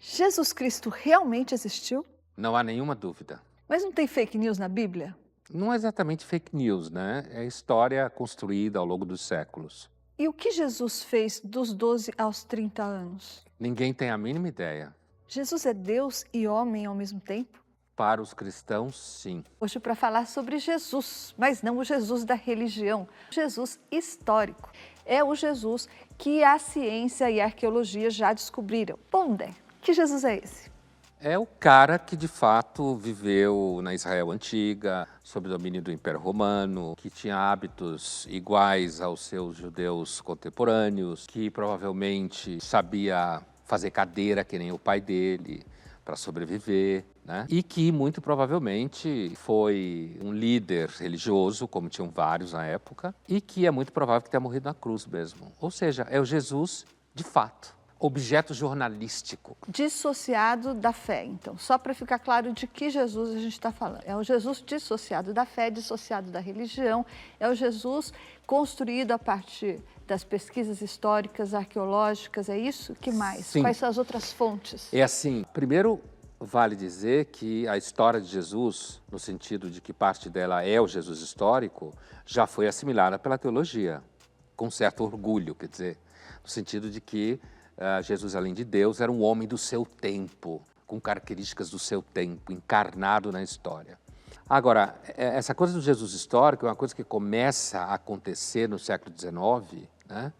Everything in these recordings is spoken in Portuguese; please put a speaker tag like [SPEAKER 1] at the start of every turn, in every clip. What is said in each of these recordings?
[SPEAKER 1] Jesus Cristo realmente existiu?
[SPEAKER 2] Não há nenhuma dúvida.
[SPEAKER 1] Mas não tem fake news na Bíblia?
[SPEAKER 2] Não é exatamente fake news, né? É história construída ao longo dos séculos.
[SPEAKER 1] E o que Jesus fez dos 12 aos 30 anos?
[SPEAKER 2] Ninguém tem a mínima ideia.
[SPEAKER 1] Jesus é Deus e homem ao mesmo tempo?
[SPEAKER 2] Para os cristãos, sim.
[SPEAKER 1] Hoje para falar sobre Jesus, mas não o Jesus da religião, o Jesus histórico. É o Jesus que a ciência e a arqueologia já descobriram. Bom, Dé, que Jesus é esse?
[SPEAKER 2] É o cara que de fato viveu na Israel antiga, sob domínio do Império Romano, que tinha hábitos iguais aos seus judeus contemporâneos, que provavelmente sabia fazer cadeira que nem o pai dele para sobreviver, né? E que muito provavelmente foi um líder religioso, como tinham vários na época, e que é muito provável que tenha morrido na cruz mesmo. Ou seja, é o Jesus de fato. Objeto jornalístico.
[SPEAKER 1] Dissociado da fé, então, só para ficar claro de que Jesus a gente está falando. É o Jesus dissociado da fé, dissociado da religião, é o Jesus construído a partir das pesquisas históricas, arqueológicas, é isso? Que mais?
[SPEAKER 2] Sim.
[SPEAKER 1] Quais são as outras fontes?
[SPEAKER 2] É assim, primeiro vale dizer que a história de Jesus, no sentido de que parte dela é o Jesus histórico, já foi assimilada pela teologia, com certo orgulho, quer dizer, no sentido de que Jesus, além de Deus, era um homem do seu tempo, com características do seu tempo, encarnado na história. Agora, essa coisa do Jesus histórico é uma coisa que começa a acontecer no século XIX, né?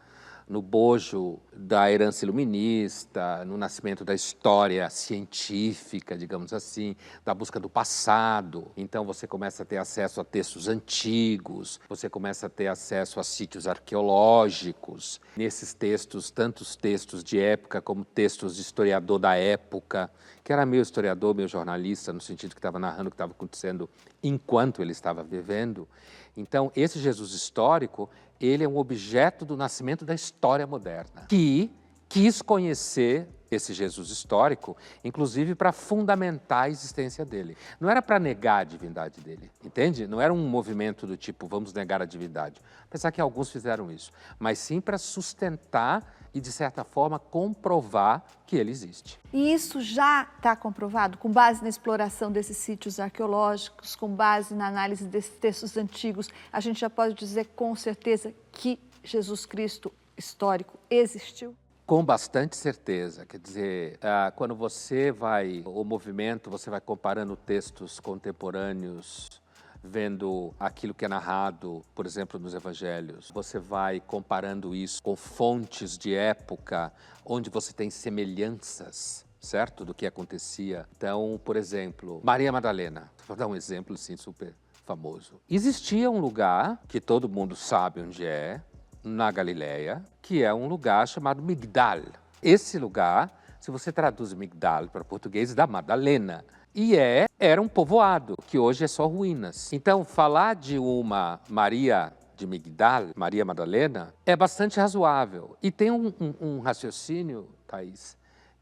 [SPEAKER 2] No bojo da herança iluminista, no nascimento da história científica, digamos assim, da busca do passado. Então você começa a ter acesso a textos antigos, você começa a ter acesso a sítios arqueológicos. Nesses textos, tantos textos de época como textos de historiador da época, que era meio historiador, meio jornalista, no sentido que estava narrando o que estava acontecendo enquanto ele estava vivendo. Então, esse Jesus histórico, ele é um objeto do nascimento da história moderna, que quis conhecer esse Jesus histórico, inclusive para fundamentar a existência dele. Não era para negar a divindade dele, entende? Não era um movimento do tipo, vamos negar a divindade. Apesar que alguns fizeram isso, mas sim para sustentar e, de certa forma, comprovar que ele existe.
[SPEAKER 1] E isso já está comprovado com base na exploração desses sítios arqueológicos, com base na análise desses textos antigos. A gente já pode dizer com certeza que Jesus Cristo histórico existiu?
[SPEAKER 2] Com bastante certeza, quer dizer, quando você vai, o movimento, você vai comparando textos contemporâneos, vendo aquilo que é narrado, por exemplo, nos evangelhos, você vai comparando isso com fontes de época, onde você tem semelhanças, certo, do que acontecia. Então, por exemplo, Maria Madalena, vou dar um exemplo assim super famoso. Existia um lugar, que todo mundo sabe onde é, na Galileia, que é um lugar chamado Migdal. Esse lugar, se você traduz Migdal para português, dá Madalena. E era um povoado, que hoje é só ruínas. Então, falar de uma Maria de Migdal, Maria Madalena, é bastante razoável. E tem um raciocínio, Thaís,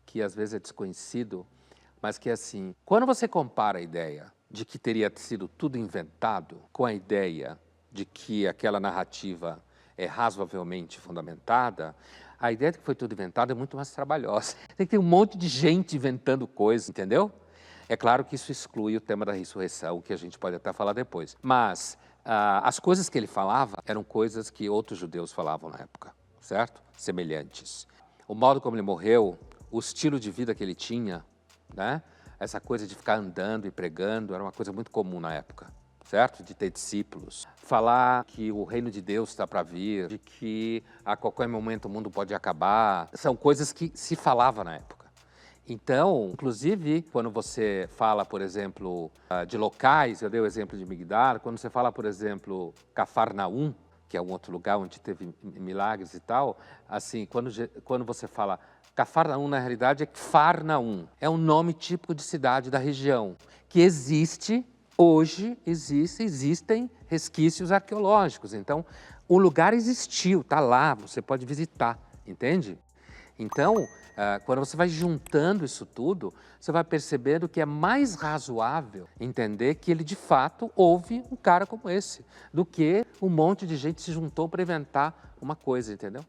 [SPEAKER 2] que às vezes é desconhecido, mas que é assim, quando você compara a ideia de que teria sido tudo inventado com a ideia de que aquela narrativa é razoavelmente fundamentada, a ideia de que foi tudo inventado é muito mais trabalhosa. Tem que ter um monte de gente inventando coisas, entendeu? É claro que isso exclui o tema da ressurreição, que a gente pode até falar depois. Mas as coisas que ele falava eram coisas que outros judeus falavam na época, certo? Semelhantes. O modo como ele morreu, o estilo de vida que ele tinha, né? Essa coisa de ficar andando e pregando era uma coisa muito comum na época, certo? De ter discípulos. Falar que o reino de Deus está para vir, de que a qualquer momento o mundo pode acabar, são coisas que se falava na época. Então, inclusive, quando você fala, por exemplo, de locais, eu dei o exemplo de Migdal, quando você fala, por exemplo, Cafarnaum, que é um outro lugar onde teve milagres e tal, assim, quando você fala Cafarnaum, na realidade é Kfarnaum, é um nome típico de cidade da região, que existe. Hoje existem resquícios arqueológicos, então o lugar existiu, está lá, você pode visitar, entende? Então, quando você vai juntando isso tudo, você vai percebendo que é mais razoável entender que ele de fato houve um cara como esse, do que um monte de gente se juntou para inventar uma coisa, entendeu?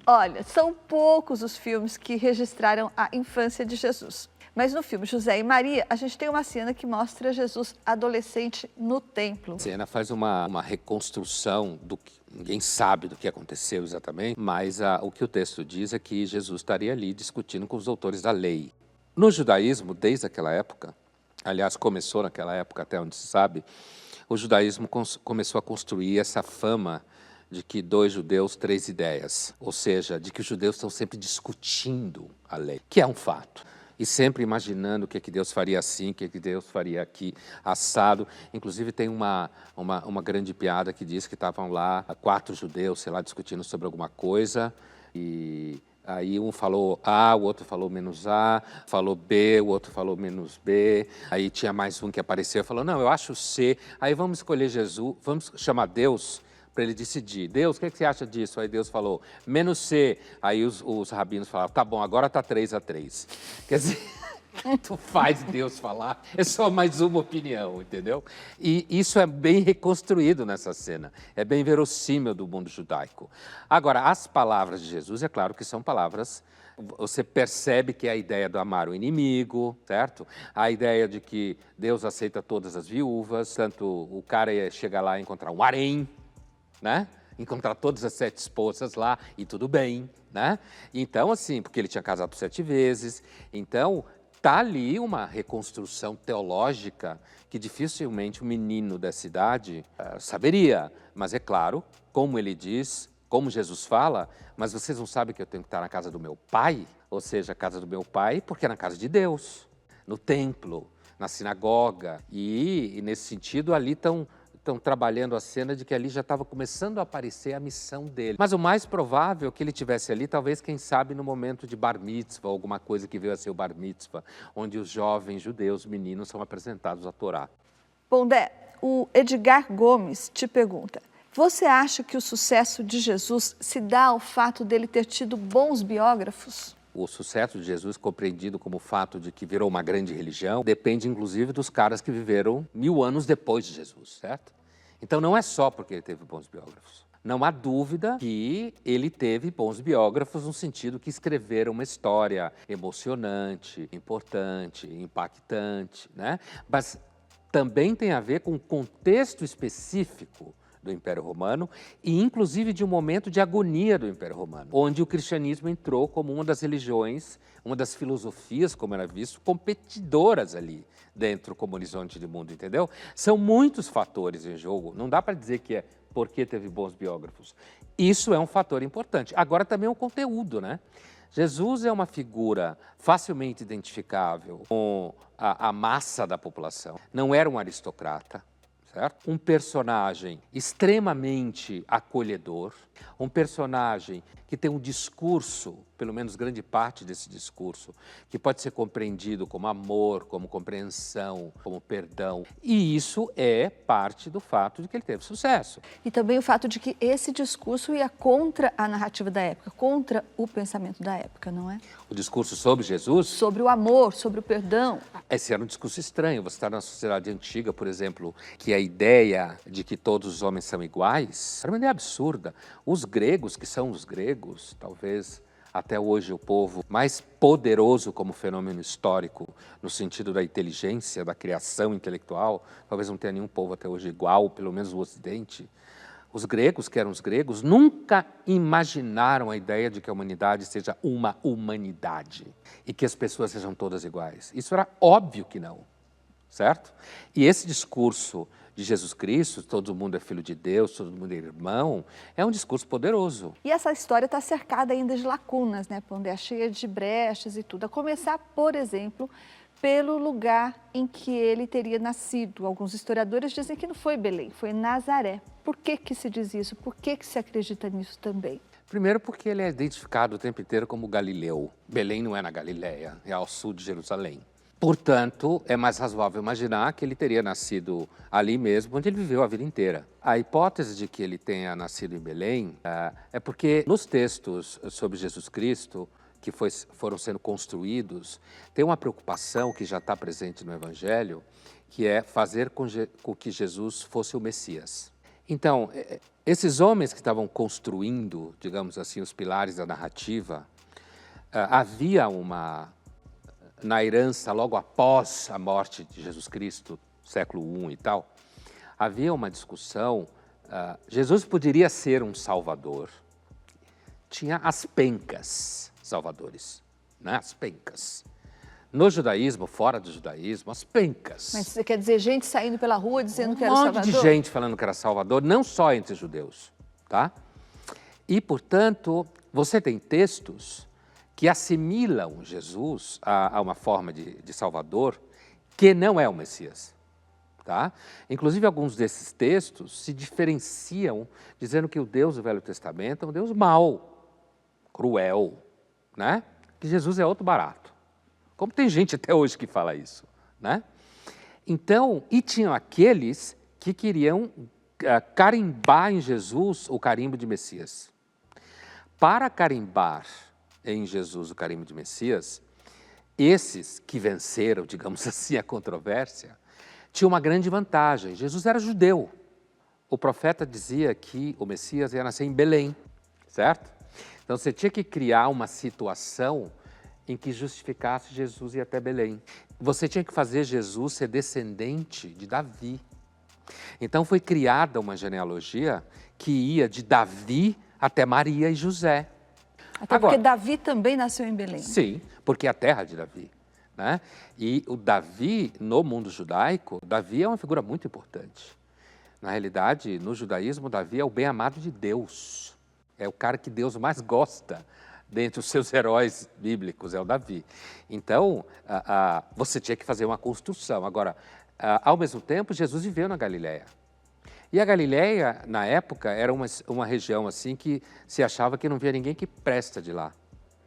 [SPEAKER 1] Olha, são poucos os filmes que registraram a infância de Jesus. Mas no filme José e Maria, a gente tem uma cena que mostra Jesus adolescente no templo.
[SPEAKER 2] A cena faz uma reconstrução do que ninguém sabe do que aconteceu exatamente, mas o que o texto diz é que Jesus estaria ali discutindo com os doutores da lei. No judaísmo, desde aquela época, aliás, começou naquela época até onde se sabe, o judaísmo começou a construir essa fama de que 2 judeus, 3 ideias, ou seja, de que os judeus estão sempre discutindo a lei, que é um fato. E sempre imaginando o que é que Deus faria assim, o que é que Deus faria aqui, assado. Inclusive tem uma grande piada que diz que estavam lá 4 judeus, sei lá, discutindo sobre alguma coisa, e aí um falou A, o outro falou menos A, falou B, o outro falou menos B, aí tinha mais um que apareceu e falou, não, eu acho C, aí vamos escolher Jesus, vamos chamar Deus para ele decidir. Deus, o que você acha disso? Aí Deus falou, menos C. Aí os rabinos falaram, tá bom, agora tá 3-3. Quer dizer, tu faz Deus falar, é só mais uma opinião, entendeu? E isso é bem reconstruído nessa cena, é bem verossímil do mundo judaico. Agora, as palavras de Jesus, é claro que são palavras, você percebe que é a ideia do amar o inimigo, certo? A ideia de que Deus aceita todas as viúvas, tanto o cara ia chegar lá e encontrar um harém, né? Encontrar todas as 7 esposas lá e tudo bem, né? Então, assim, porque ele tinha casado 7 vezes. Então, tá ali uma reconstrução teológica que dificilmente o menino dessa idade saberia. Mas é claro, como ele diz, como Jesus fala, mas vocês não sabem que eu tenho que estar na casa do meu pai? Ou seja, a casa do meu pai, porque é na casa de Deus, no templo, na sinagoga. E nesse sentido, ali estão trabalhando a cena de que ali já estava começando a aparecer a missão dele. Mas o mais provável é que ele tivesse ali, talvez, quem sabe, no momento de bar mitzvah, alguma coisa que veio a ser o bar mitzvah, onde os jovens judeus, meninos, são apresentados à Torá.
[SPEAKER 1] Pondé, o Edgar Gomes te pergunta, você acha que o sucesso de Jesus se dá ao fato dele ter tido bons biógrafos?
[SPEAKER 2] O sucesso de Jesus, compreendido como o fato de que virou uma grande religião, depende inclusive dos caras que viveram 1000 anos depois de Jesus, certo? Então não é só porque ele teve bons biógrafos. Não há dúvida que ele teve bons biógrafos no sentido que escreveram uma história emocionante, importante, impactante, né? Mas também tem a ver com o contexto específico do Império Romano e, inclusive, de um momento de agonia do Império Romano, onde o cristianismo entrou como uma das religiões, uma das filosofias, como era visto, competidoras ali dentro como horizonte de mundo, entendeu? São muitos fatores em jogo, não dá para dizer que é porque teve bons biógrafos. Isso é um fator importante. Agora também o conteúdo, né? Jesus é uma figura facilmente identificável com a massa da população. Não era um aristocrata, certo? Um personagem extremamente acolhedor, um personagem que tem um discurso, pelo menos grande parte desse discurso, que pode ser compreendido como amor, como compreensão, como perdão. E isso é parte do fato de que ele teve sucesso.
[SPEAKER 1] E também o fato de que esse discurso ia contra a narrativa da época, contra o pensamento da época, não é?
[SPEAKER 2] O discurso sobre Jesus?
[SPEAKER 1] Sobre o amor, sobre o perdão.
[SPEAKER 2] Esse era um discurso estranho. Você está na sociedade antiga, por exemplo, que a ideia de que todos os homens são iguais era uma ideia absurda. Os gregos, que são os gregos, talvez até hoje o povo mais poderoso como fenômeno histórico, no sentido da inteligência, da criação intelectual, talvez não tenha nenhum povo até hoje igual, pelo menos o Ocidente. Os gregos, que eram os gregos, nunca imaginaram a ideia de que a humanidade seja uma humanidade e que as pessoas sejam todas iguais. Isso era óbvio que não, certo? E esse discurso de Jesus Cristo, todo mundo é filho de Deus, todo mundo é irmão, é um discurso poderoso.
[SPEAKER 1] E essa história está cercada ainda de lacunas, né, Pondé? Cheia de brechas e tudo. A começar, por exemplo, pelo lugar em que ele teria nascido. Alguns historiadores dizem que não foi Belém, foi Nazaré. Por que se diz isso? Por que se acredita nisso também?
[SPEAKER 2] Primeiro porque ele é identificado o tempo inteiro como Galileu. Belém não é na Galileia, é ao sul de Jerusalém. Portanto, é mais razoável imaginar que ele teria nascido ali mesmo, onde ele viveu a vida inteira. A hipótese de que ele tenha nascido em Belém é porque nos textos sobre Jesus Cristo, que foram sendo construídos, tem uma preocupação que já está presente no Evangelho, que é fazer com que Jesus fosse o Messias. Então, Esses homens que estavam construindo, digamos assim, os pilares da narrativa, havia na herança, logo após a morte de Jesus Cristo, século I e tal, havia uma discussão, Jesus poderia ser um salvador. Tinha as pencas salvadores, né? As pencas. No judaísmo, fora do judaísmo, as pencas.
[SPEAKER 1] Mas você quer dizer gente saindo pela rua dizendo que era Salvador?
[SPEAKER 2] Um monte de gente falando que era Salvador, não só entre judeus, tá? E, portanto, você tem textos que assimilam Jesus a uma forma de Salvador que não é o Messias, tá? Inclusive, alguns desses textos se diferenciam dizendo que o Deus do Velho Testamento é um Deus mau, cruel, né? Que Jesus é outro barato. Como tem gente até hoje que fala isso, né? Então, e tinham aqueles que queriam carimbar em Jesus o carimbo de Messias. Para carimbar em Jesus o carimbo de Messias, esses que venceram, digamos assim, a controvérsia, tinham uma grande vantagem. Jesus era judeu. O profeta dizia que o Messias ia nascer em Belém, certo? Então, você tinha que criar uma situação em que justificasse Jesus ir até Belém. Você tinha que fazer Jesus ser descendente de Davi. Então foi criada uma genealogia que ia de Davi até Maria e José.
[SPEAKER 1] Até porque Davi também nasceu em Belém.
[SPEAKER 2] Sim, porque é a terra de Davi, né? E o Davi, no mundo judaico, Davi é uma figura muito importante. Na realidade, no judaísmo, Davi é o bem-amado de Deus. É o cara que Deus mais gosta. Dentre os seus heróis bíblicos, é o Davi. Então, você tinha que fazer uma construção. Agora, ao mesmo tempo, Jesus viveu na Galileia. E a Galileia, na época, era uma região assim que se achava que não via ninguém que presta de lá.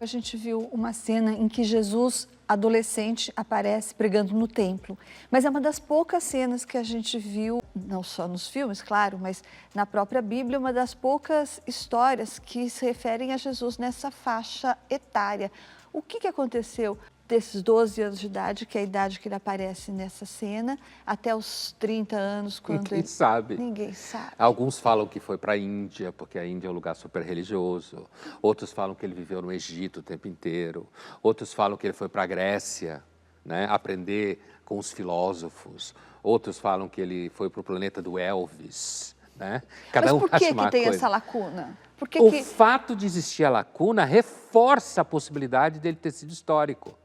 [SPEAKER 1] A gente viu uma cena em que Jesus, adolescente, aparece pregando no templo. Mas é uma das poucas cenas que a gente viu, não só nos filmes, claro, mas na própria Bíblia, uma das poucas histórias que se referem a Jesus nessa faixa etária. O que aconteceu desses 12 anos de idade, que é a idade que ele aparece nessa cena, até os 30 anos, quando
[SPEAKER 2] Ninguém sabe.
[SPEAKER 1] Ninguém sabe.
[SPEAKER 2] Alguns falam que foi para a Índia, porque a Índia é um lugar super religioso. Outros falam que ele viveu no Egito o tempo inteiro. Outros falam que ele foi para a Grécia, né, aprender com os filósofos. Outros falam que ele foi para o planeta do Elvis, né?
[SPEAKER 1] Mas por que tem essa lacuna?
[SPEAKER 2] O fato de existir a lacuna reforça a possibilidade dele ter sido histórico.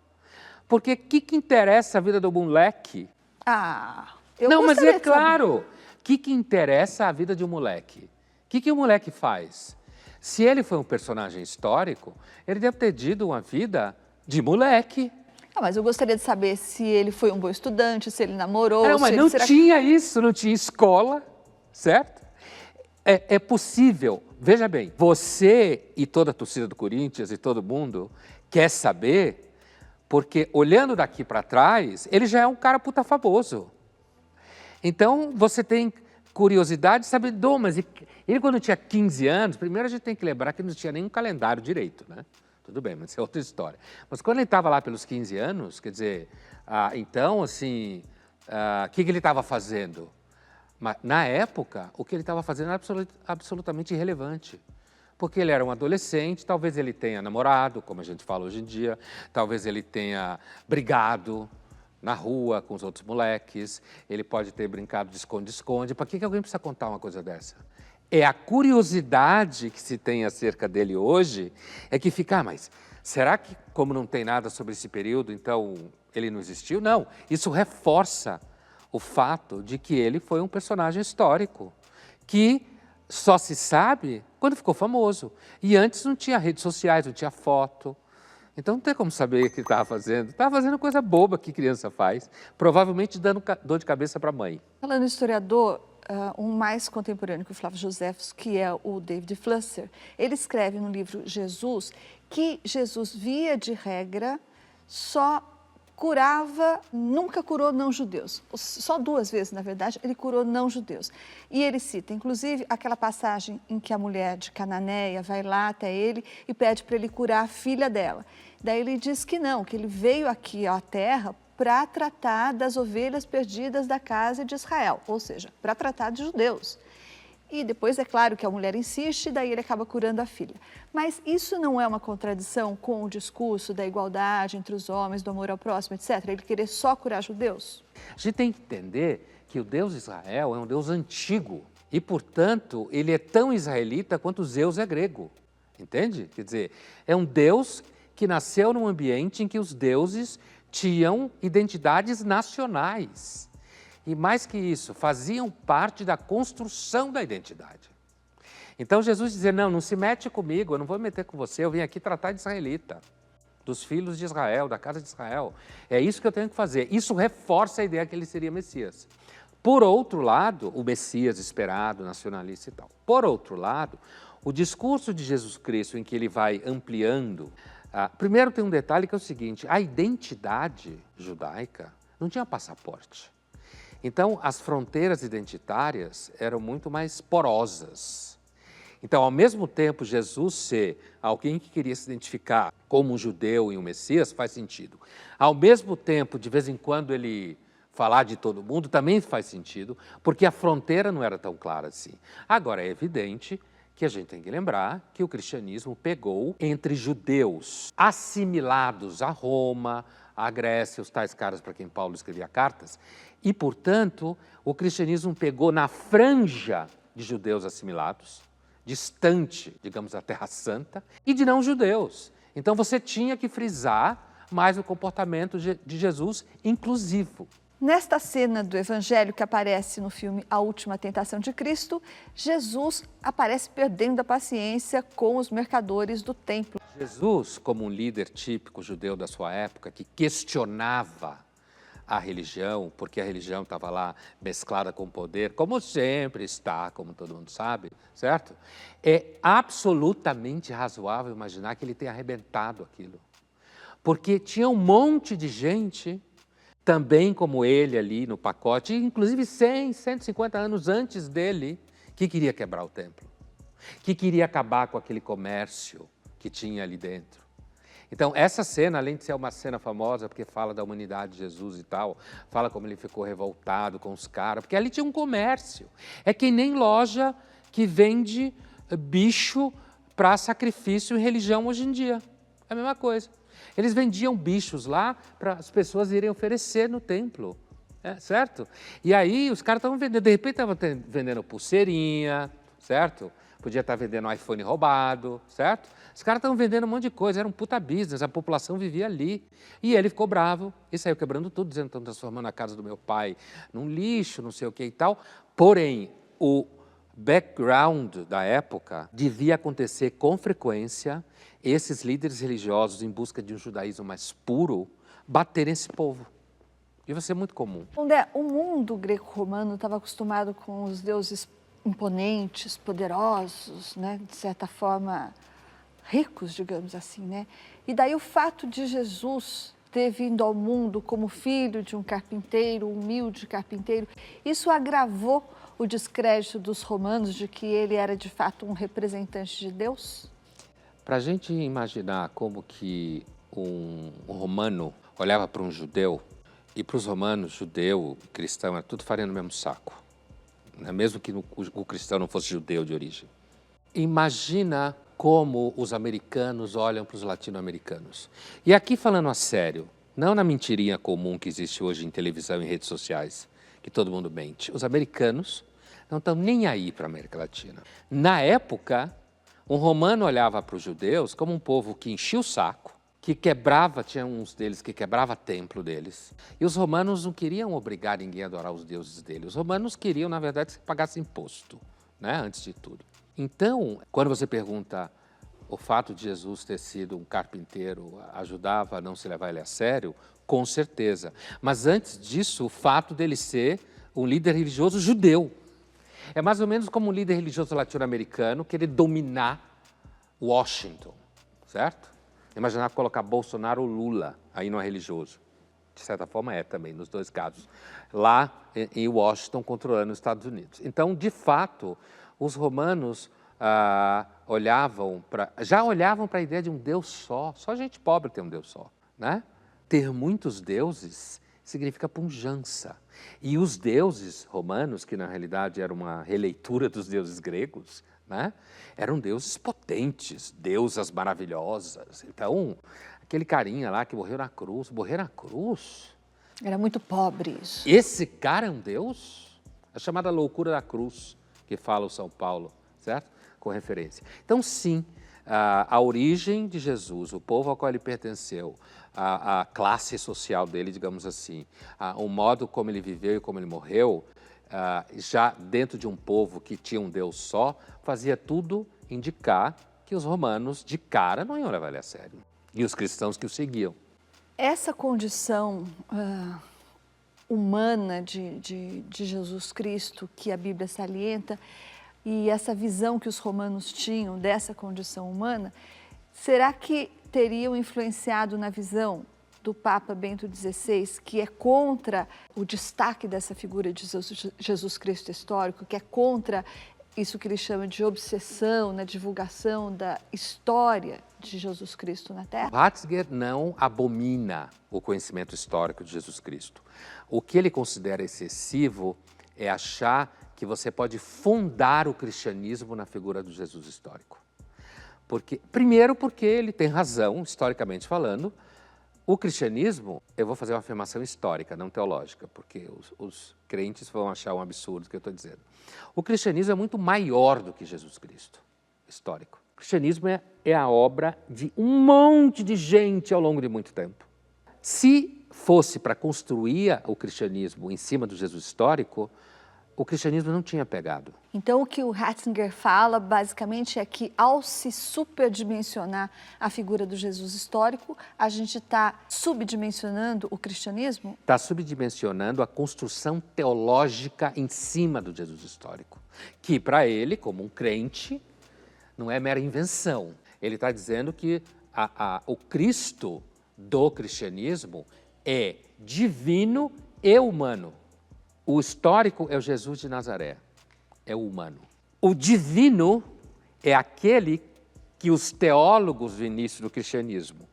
[SPEAKER 2] Porque o que interessa a vida do moleque?
[SPEAKER 1] Não,
[SPEAKER 2] mas é claro. O que interessa a vida de um moleque? O que o moleque faz? Se ele foi um personagem histórico, ele deve ter tido uma vida de moleque.
[SPEAKER 1] Mas eu gostaria de saber se ele foi um bom estudante, se ele namorou.
[SPEAKER 2] Mas não tinha isso, não tinha escola, certo? É possível. Veja bem, você e toda a torcida do Corinthians e todo mundo quer saber, porque olhando daqui para trás, ele já é um cara puta famoso. Então, você tem curiosidade de saber, mas ele quando tinha 15 anos, primeiro a gente tem que lembrar que ele não tinha nenhum calendário direito, né? Tudo bem, mas isso é outra história. Mas quando ele estava lá pelos 15 anos, quer dizer, então, assim, o que ele estava fazendo? Mas, na época, o que ele estava fazendo era absolutamente irrelevante. Porque ele era um adolescente, talvez ele tenha namorado, como a gente fala hoje em dia, talvez ele tenha brigado na rua com os outros moleques, ele pode ter brincado de esconde-esconde. Para que alguém precisa contar uma coisa dessa? É a curiosidade que se tem acerca dele hoje, é que fica, mas será que, como não tem nada sobre esse período, então ele não existiu? Não, isso reforça o fato de que ele foi um personagem histórico, que só se sabe quando ficou famoso. E antes não tinha redes sociais, não tinha foto. Então não tem como saber o que ele estava fazendo. Estava fazendo coisa boba que criança faz, provavelmente dando dor de cabeça para a mãe.
[SPEAKER 1] Falando em historiador, um mais contemporâneo que o Flávio Joséfos, que é o David Flusser, ele escreve no livro Jesus que Jesus, via de regra, só curava, nunca curou não-judeus. Só 2 vezes, na verdade, ele curou não-judeus. E ele cita, inclusive, aquela passagem em que a mulher de Cananeia vai lá até ele e pede para ele curar a filha dela. Daí ele diz que não, que ele veio aqui à terra para tratar das ovelhas perdidas da casa de Israel, ou seja, para tratar de judeus. E depois é claro que a mulher insiste e daí ele acaba curando a filha. Mas isso não é uma contradição com o discurso da igualdade entre os homens, do amor ao próximo, etc? Ele querer só curar judeus?
[SPEAKER 2] A gente tem que entender que o Deus de Israel é um Deus antigo e, portanto, ele é tão israelita quanto Zeus é grego, entende? Quer dizer, é um Deus que nasceu num ambiente em que os deuses tinham identidades nacionais. E mais que isso, faziam parte da construção da identidade. Então Jesus dizia, não se mete comigo, eu não vou me meter com você, eu vim aqui tratar de israelita, dos filhos de Israel, da casa de Israel. É isso que eu tenho que fazer. Isso reforça a ideia que ele seria Messias. Por outro lado, o Messias esperado, nacionalista e tal. Por outro lado, o discurso de Jesus Cristo em que ele vai ampliando, primeiro tem um detalhe que é o seguinte, a identidade judaica não tinha passaporte. Então, as fronteiras identitárias eram muito mais porosas. Então, ao mesmo tempo, Jesus ser alguém que queria se identificar como um judeu e um Messias, faz sentido. Ao mesmo tempo, de vez em quando, ele falar de todo mundo também faz sentido, porque a fronteira não era tão clara assim. Agora, é evidente que a gente tem que lembrar que o cristianismo pegou entre judeus assimilados a Roma, a Grécia, os tais caras para quem Paulo escrevia cartas, e, portanto, o cristianismo pegou na franja de judeus assimilados, distante, digamos, da Terra Santa, e de não-judeus. Então, você tinha que frisar mais o comportamento de Jesus inclusivo.
[SPEAKER 1] Nesta cena do Evangelho que aparece no filme A Última Tentação de Cristo, Jesus aparece perdendo a paciência com os mercadores do templo.
[SPEAKER 2] Jesus, como um líder típico judeu da sua época, que questionava a religião, porque a religião estava lá mesclada com o poder, como sempre está, como todo mundo sabe, certo? É absolutamente razoável imaginar que ele tenha arrebentado aquilo. Porque tinha um monte de gente, também como ele ali no pacote, inclusive 100, 150 anos antes dele, que queria quebrar o templo, que queria acabar com aquele comércio que tinha ali dentro. Então, essa cena, além de ser uma cena famosa, porque fala da humanidade de Jesus e tal, fala como ele ficou revoltado com os caras, porque ali tinha um comércio. É que nem loja que vende bicho para sacrifício em religião hoje em dia. É a mesma coisa. Eles vendiam bichos lá para as pessoas irem oferecer no templo, certo? E aí os caras estavam vendendo, de repente estavam vendendo pulseirinha, certo? Podia estar vendendo um iPhone roubado, certo? Os caras estavam vendendo um monte de coisa, era um puta business, a população vivia ali. E ele ficou bravo e saiu quebrando tudo, dizendo que estão transformando a casa do meu pai num lixo, não sei o que e tal. Porém, o background da época devia acontecer com frequência, esses líderes religiosos em busca de um judaísmo mais puro, baterem esse povo. Devia ser muito comum.
[SPEAKER 1] O mundo greco-romano estava acostumado com os deuses imponentes, poderosos, né? De certa forma ricos, digamos assim, né? E daí o fato de Jesus ter vindo ao mundo como filho de um carpinteiro, um humilde carpinteiro, isso agravou o descrédito dos romanos de que ele era de fato um representante de Deus?
[SPEAKER 2] Para a gente imaginar como que um romano olhava para um judeu, e para os romanos, judeu e cristão, era tudo farinha no mesmo saco, né? Mesmo que o cristão não fosse judeu de origem. Imagina como os americanos olham para os latino-americanos. E aqui falando a sério, não na mentirinha comum que existe hoje em televisão e redes sociais, que todo mundo mente. Os americanos não estão nem aí para a América Latina. Na época, um romano olhava para os judeus como um povo que enchia o saco, que quebrava, tinha uns deles que quebrava templo deles. E os romanos não queriam obrigar ninguém a adorar os deuses deles. Os romanos queriam, na verdade, que pagasse imposto, né, antes de tudo. Então, quando você pergunta o fato de Jesus ter sido um carpinteiro ajudava a não se levar ele a sério, com certeza. Mas antes disso, o fato dele ser um líder religioso judeu. É mais ou menos como um líder religioso latino-americano querer dominar Washington, certo? Imaginar colocar Bolsonaro ou Lula aí no religioso. De certa forma é também, nos dois casos. Lá em Washington, controlando os Estados Unidos. Então, de fato, os romanos já olhavam para a ideia de um Deus só gente pobre tem um Deus só, né? Ter muitos deuses significa pujança. E os deuses romanos, que na realidade era uma releitura dos deuses gregos, né? Eram deuses potentes, deusas maravilhosas. Então, aquele carinha lá que morreu na cruz,
[SPEAKER 1] Era muito pobre isso.
[SPEAKER 2] esse cara é um deus? A chamada loucura da cruz, que fala o São Paulo, certo? Com referência. Então, sim, a origem de Jesus, o povo ao qual ele pertenceu, a classe social dele, digamos assim, o modo como ele viveu e como ele morreu, já dentro de um povo que tinha um Deus só, fazia tudo indicar que os romanos, de cara, não iam levar ele a sério. E os cristãos que o seguiam.
[SPEAKER 1] Essa condição humana de Jesus Cristo, que a Bíblia salienta, e essa visão que os romanos tinham dessa condição humana, será que teriam influenciado na visão do Papa Bento XVI, que é contra o destaque dessa figura de Jesus Cristo histórico, que é contra isso que ele chama de obsessão na divulgação da história de Jesus Cristo na Terra?
[SPEAKER 2] Ratzinger não abomina o conhecimento histórico de Jesus Cristo. O que ele considera excessivo é achar que você pode fundar o cristianismo na figura do Jesus histórico. Primeiro porque ele tem razão, historicamente falando, o cristianismo, eu vou fazer uma afirmação histórica, não teológica, porque os crentes vão achar um absurdo o que eu estou dizendo. O cristianismo é muito maior do que Jesus Cristo, histórico. O cristianismo é a obra de um monte de gente ao longo de muito tempo. Se fosse para construir o cristianismo em cima do Jesus histórico, o cristianismo não tinha pegado.
[SPEAKER 1] Então, o que o Ratzinger fala, basicamente, é que ao se superdimensionar a figura do Jesus histórico, a gente está subdimensionando o cristianismo?
[SPEAKER 2] Está subdimensionando a construção teológica em cima do Jesus histórico, que para ele, como um crente, não é mera invenção. Ele está dizendo que o Cristo do cristianismo é divino e humano. O histórico é o Jesus de Nazaré, é o humano. O divino é aquele que os teólogos do início do cristianismo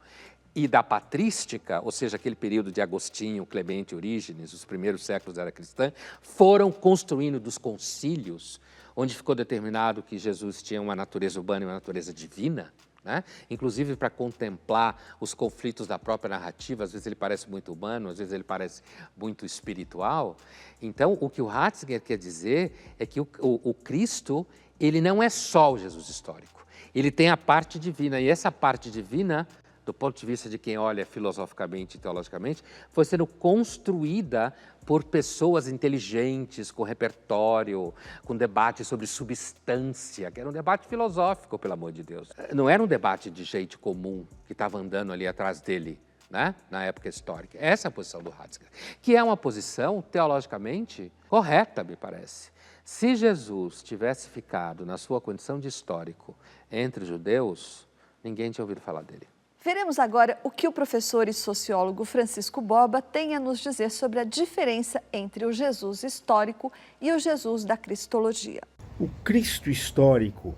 [SPEAKER 2] e da patrística, ou seja, aquele período de Agostinho, Clemente, Orígenes, os primeiros séculos da era cristã, foram construindo dos concílios, onde ficou determinado que Jesus tinha uma natureza humana e uma natureza divina, né? Inclusive para contemplar os conflitos da própria narrativa, às vezes ele parece muito humano, às vezes ele parece muito espiritual. Então, o que o Ratzinger quer dizer é que o Cristo, ele não é só o Jesus histórico, ele tem a parte divina, e essa parte divina, do ponto de vista de quem olha filosoficamente e teologicamente, foi sendo construída por pessoas inteligentes, com repertório, com debate sobre substância, que era um debate filosófico, pelo amor de Deus. Não era um debate de gente comum que estava andando ali atrás dele, né, na época histórica. Essa é a posição do Ratzinger, que é uma posição teologicamente correta, me parece. Se Jesus tivesse ficado na sua condição de histórico entre os judeus, ninguém tinha ouvido falar dele.
[SPEAKER 1] Veremos agora o que o professor e sociólogo Francisco Borba tem a nos dizer sobre a diferença entre o Jesus histórico e o Jesus da Cristologia.
[SPEAKER 3] O Cristo histórico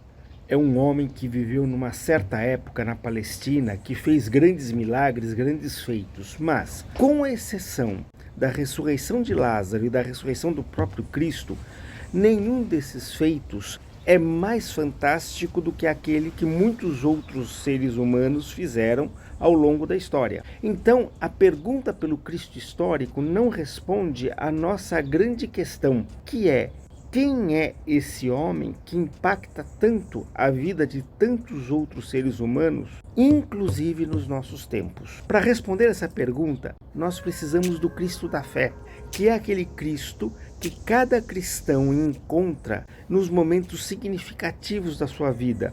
[SPEAKER 3] é um homem que viveu numa certa época na Palestina, que fez grandes milagres, grandes feitos, mas, com exceção da ressurreição de Lázaro e da ressurreição do próprio Cristo, nenhum desses feitos é mais fantástico do que aquele que muitos outros seres humanos fizeram ao longo da história. Então, a pergunta pelo Cristo histórico não responde à nossa grande questão, que é: quem é esse homem que impacta tanto a vida de tantos outros seres humanos, inclusive nos nossos tempos? Para responder essa pergunta, nós precisamos do Cristo da fé, que é aquele Cristo que cada cristão encontra nos momentos significativos da sua vida.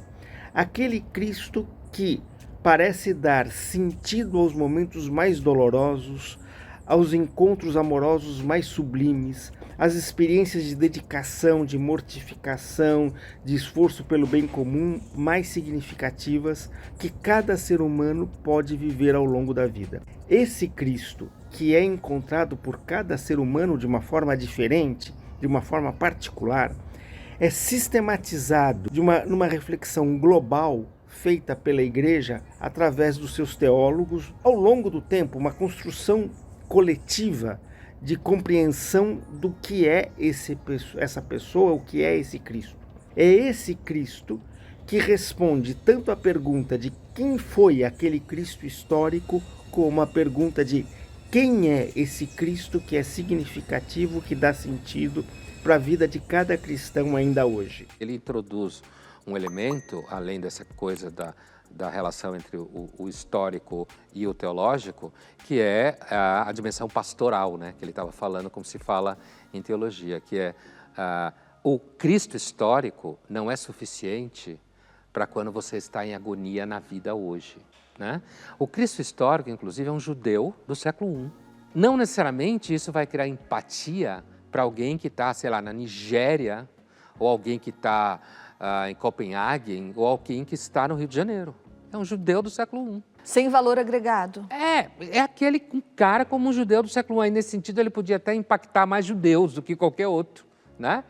[SPEAKER 3] Aquele Cristo que parece dar sentido aos momentos mais dolorosos, aos encontros amorosos mais sublimes, às experiências de dedicação, de mortificação, de esforço pelo bem comum mais significativas que cada ser humano pode viver ao longo da vida. Esse Cristo, que é encontrado por cada ser humano de uma forma diferente, de uma forma particular, é sistematizado numa reflexão global feita pela Igreja através dos seus teólogos ao longo do tempo, uma construção coletiva de compreensão do que é essa pessoa, o que é esse Cristo. É esse Cristo que responde tanto a pergunta de quem foi aquele Cristo histórico, como a pergunta de quem é esse Cristo que é significativo, que dá sentido para a vida de cada cristão ainda hoje.
[SPEAKER 2] Ele introduz um elemento, além dessa coisa da relação entre o histórico e o teológico, que é a dimensão pastoral, né? Que ele estava falando, como se fala em teologia, que é o Cristo histórico não é suficiente para quando você está em agonia na vida hoje, né? O Cristo histórico, inclusive, é um judeu do século I. Não necessariamente isso vai criar empatia para alguém que está, sei lá, na Nigéria, ou alguém que está em Copenhague, ou alguém que está no Rio de Janeiro. É um judeu do século I.
[SPEAKER 1] Sem valor agregado.
[SPEAKER 2] É aquele cara como um judeu do século I. Nesse sentido, ele podia até impactar mais judeus do que qualquer outro, né?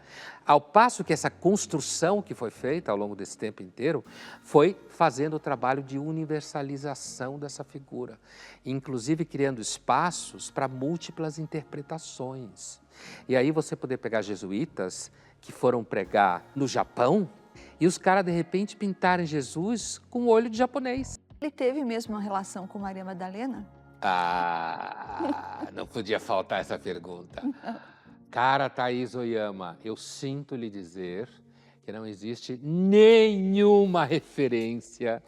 [SPEAKER 2] Ao passo que essa construção que foi feita ao longo desse tempo inteiro foi fazendo o trabalho de universalização dessa figura, inclusive criando espaços para múltiplas interpretações. E aí você poder pegar jesuítas que foram pregar no Japão e os caras de repente pintarem Jesus com o olho de japonês.
[SPEAKER 1] Ele teve mesmo uma relação com Maria Madalena?
[SPEAKER 2] Não podia faltar essa pergunta. Cara Thaís Oyama, eu sinto lhe dizer que não existe nenhuma referência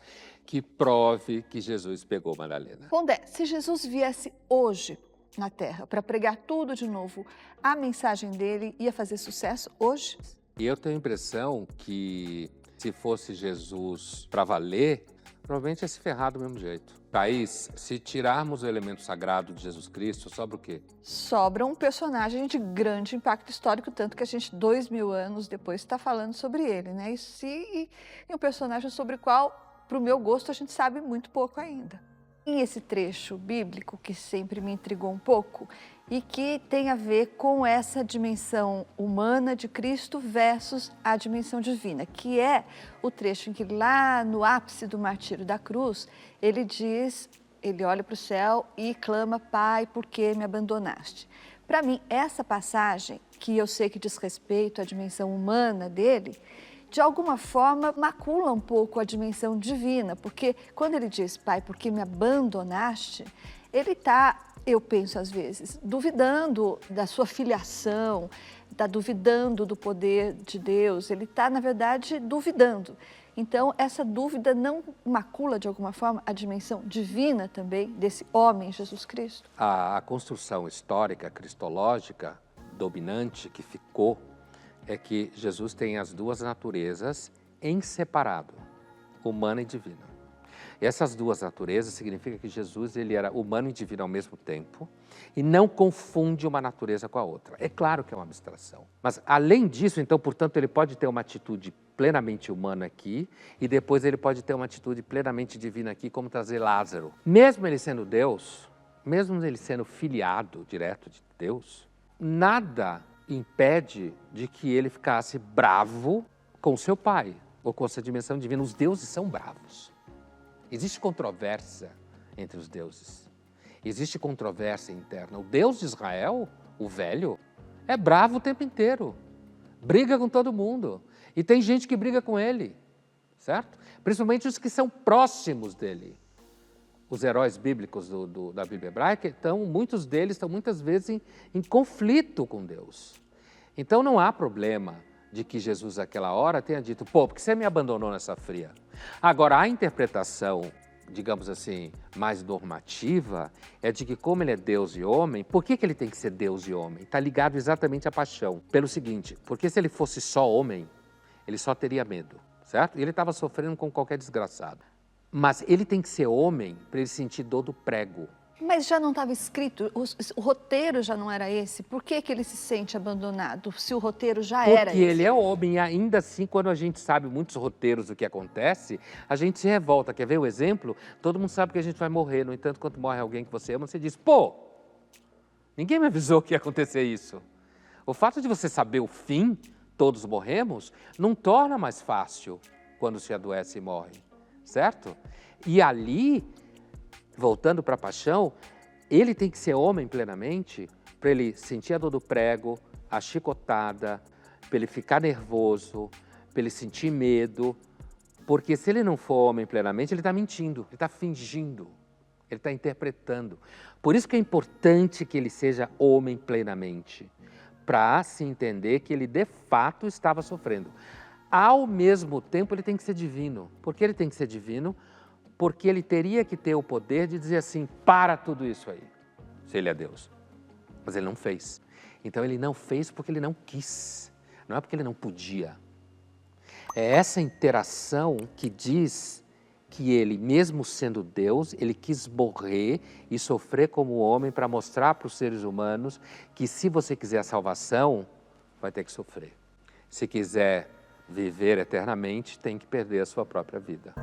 [SPEAKER 2] que prove que Jesus pegou Madalena.
[SPEAKER 1] Pondé, se Jesus viesse hoje na Terra para pregar tudo de novo, a mensagem dele ia fazer sucesso hoje?
[SPEAKER 2] E eu tenho a impressão que se fosse Jesus para valer, provavelmente ia se ferrar do mesmo jeito. Thaís, se tirarmos o elemento sagrado de Jesus Cristo, sobra o quê?
[SPEAKER 1] Sobra um personagem de grande impacto histórico, tanto que a gente, 2000 anos depois, está falando sobre ele, né? E um personagem sobre o qual, para o meu gosto, a gente sabe muito pouco ainda. E esse trecho bíblico, que sempre me intrigou um pouco, e que tem a ver com essa dimensão humana de Cristo versus a dimensão divina, que é o trecho em que lá no ápice do martírio da cruz, ele diz, ele olha para o céu e clama, Pai, por que me abandonaste? Para mim, essa passagem, que eu sei que diz respeito à dimensão humana dele, de alguma forma macula um pouco a dimensão divina, porque quando ele diz, Pai, por que me abandonaste, ele está, eu penso às vezes, duvidando da sua filiação, está duvidando do poder de Deus, ele está, na verdade, duvidando. Então, essa dúvida não macula, de alguma forma, a dimensão divina também desse homem, Jesus Cristo?
[SPEAKER 2] A construção histórica, cristológica, dominante, que ficou, é que Jesus tem as duas naturezas em separado, humana e divina. E essas duas naturezas significa que Jesus ele era humano e divino ao mesmo tempo e não confunde uma natureza com a outra. É claro que é uma abstração. Mas, além disso, então, portanto, ele pode ter uma atitude plenamente humana aqui e depois ele pode ter uma atitude plenamente divina aqui, como trazer Lázaro. Mesmo ele sendo Deus, mesmo ele sendo filiado direto de Deus, nada impede de que ele ficasse bravo com seu pai ou com essa dimensão divina. Os deuses são bravos. Existe controvérsia entre os deuses. Existe controvérsia interna. O Deus de Israel, o velho, é bravo o tempo inteiro. Briga com todo mundo. E tem gente que briga com ele, certo? Principalmente os que são próximos dele. Os heróis bíblicos da Bíblia hebraica, muitos deles estão muitas vezes em conflito com Deus. Então não há problema de que Jesus, naquela hora, tenha dito, pô, por que você me abandonou nessa fria? Agora, a interpretação, digamos assim, mais normativa, é de que como ele é Deus e homem, por que ele tem que ser Deus e homem? Está ligado exatamente à paixão. Pelo seguinte, porque se ele fosse só homem, ele só teria medo, certo? E ele estava sofrendo com qualquer desgraçado. Mas ele tem que ser homem para ele sentir dor do prego.
[SPEAKER 1] Mas já não estava escrito, o roteiro já não era esse? Por que ele se sente abandonado, se o roteiro já era esse?
[SPEAKER 2] Porque ele é homem, e ainda assim, quando a gente sabe muitos roteiros do que acontece, a gente se revolta. Quer ver o exemplo? Todo mundo sabe que a gente vai morrer, no entanto, quando morre alguém que você ama, você diz, pô, ninguém me avisou que ia acontecer isso. O fato de você saber o fim, todos morremos, não torna mais fácil quando se adoece e morre, certo? E ali, voltando para a paixão, Ele tem que ser homem plenamente para ele sentir a dor do prego, a chicotada, para ele ficar nervoso, para ele sentir medo. Porque se ele não for homem plenamente, ele está mentindo, ele está fingindo, ele está interpretando. Por isso que é importante que ele seja homem plenamente, para se entender que ele de fato estava sofrendo. Ao mesmo tempo, ele tem que ser divino. Por que ele tem que ser divino? Porque ele teria que ter o poder de dizer assim, para tudo isso aí, se ele é Deus. Mas ele não fez. Então ele não fez porque ele não quis, não é porque ele não podia. É essa interação que diz que ele, mesmo sendo Deus, ele quis morrer e sofrer como homem para mostrar para os seres humanos que se você quiser a salvação, vai ter que sofrer. Se quiser viver eternamente, tem que perder a sua própria vida.